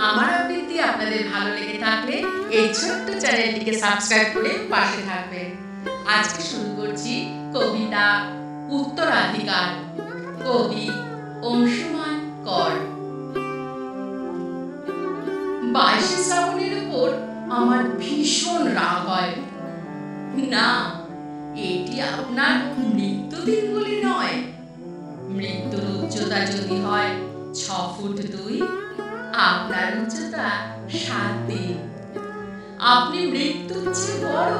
আমার আবৃত্তি আপনাদের ভালো লেগে থাকলে এই ছোট্ট চ্যানেলটিকে সাবস্ক্রাইব করে পাশে থাকবেন। আজকে শুরু করছি কবিতা উত্তরাধিকার, কবি অংশুমান কর। 22শে শ্রাবণের উপর আমার ভীষণ রাগ হয়। না, এটি আপনার মৃত্যুদিন বলে নয়। মৃত্যুর উচ্চতা যদি হয় 6 ফুট 2, আপনার উচ্চতা 7 দিন। আপনি মৃত্যুর চেয়ে বড়।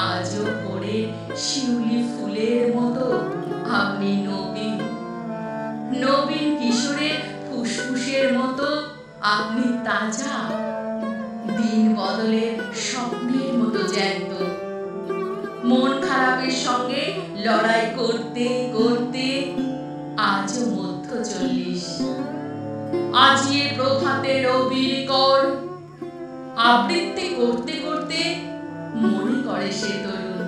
আজও ভোরে শিউলি ফুলের মতো আপনি নবীন। নবীন কিশোরের ফুসফুসের মতো আপনি তাজা। দিন বদলের স্বপ্নের মতো জ্যান্ত। মন খারাপের সঙ্গে লড়াই করতে করতে আজও মধ্য 40। আজিয়ে প্রভাতে রবির কর। আবৃত্তি করতে করতে মনে করে সে তরুণ।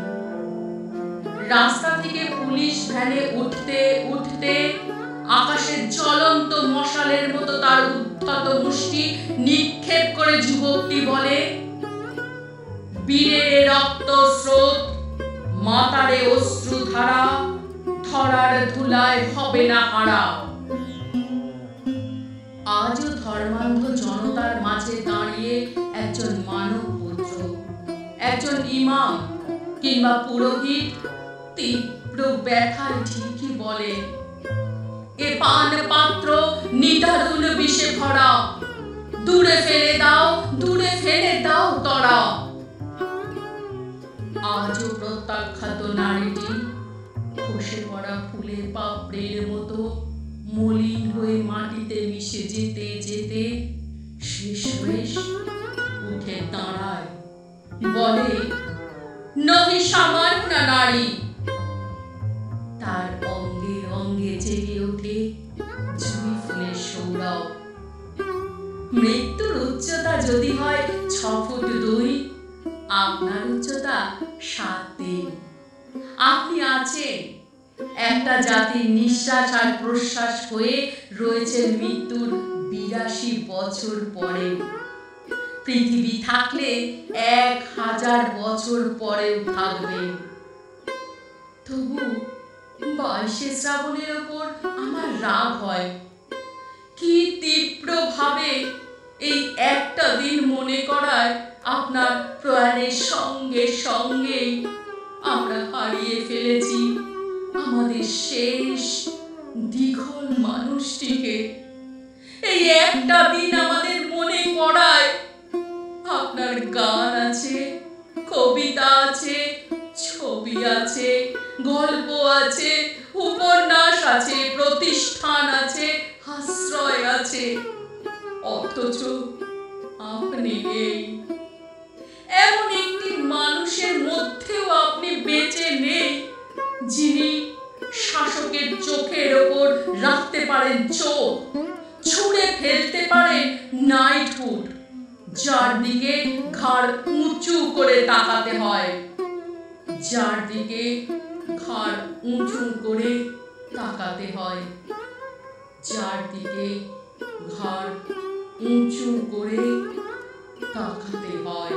রাস্তা থেকে পুলিশ ভ্যানে উঠতে উঠতে আকাশের জ্বলন্ত মশালের মতো তার উদ্ধত মুষ্টি নিক্ষেপ করে যুবকটি বলে, বীরের রক্ত স্রোত, মাতারে অশ্রুধারা, ধরার ধুলায় হবে না হারা। আজও ধর্মান্ধ জনতার মাঝে দাঁড়িয়ে একজন মানব পুত্র, একজন ইমাম কিংবা পুরোহিত তীব্র ব্যথায় ঠিকই বলে, এ পান পাত্র নিদারুণ বিষে ভরা, দূরে ফেলে দাও, দূরে ফেলে দাও তরা। আজও প্রত্যাখ্যাত নারীটি খসে পড়া ফুলের পাপড়ির মতো মলিন হয়ে মাটিতে মিশে যেতে যেতে শেষ উঠে দাঁড়ায়, বলে, নহি সামান্য নারী। তার অঙ্গে অঙ্গে জেগে ওঠে জুঁই ফুলের সৌরভ। মৃত্যুর উচ্চতা যদি হয় 6 ফুট 2, আপনার উচ্চতা 7 দিন। আপনি আছেন একটা জাতির নিঃশ্বাস আর প্রশ্বাস হয়ে রয়েছেন মৃত্যুর 82 বছর পরে। পৃথিবী থাকলে 1000 বছর পরেও থাকবে। তবু 22শে শ্রাবণের ওপর আমার রাগ হয়। কি তীব্র ভাবে এই একটা দিন মনে করায় আপনার প্রয়াণের সঙ্গে সঙ্গেই আমরা হারিয়ে ফেলেছি আমাদের শেষ দ্বিঘল মানুষটিকে। এই একটা দিন আমাদের মনে করায় আপনার গান আছে, কবিতা আছে, ছবি আছে, গল্প আছে, উপন্যাস আছে, প্রতিষ্ঠান আছে, আশ্রয় আছে, অথচ আপনি নেই। এমন একটি মানুষের মধ্যেও আপনি বেঁচে নেই যিনি শাসকের চোখের ওপর রাখতে পারেন চোখ, ছুঁড়ে ফেলতে পারেন নাইটহুড, যার দিকে ঘাড় উঁচু করে তাকাতে হয়, যার দিকে ঘাড় উঁচু করে তাকাতে হয়, যার দিকে ঘাড় উঁচু করে তাকাতে হয়।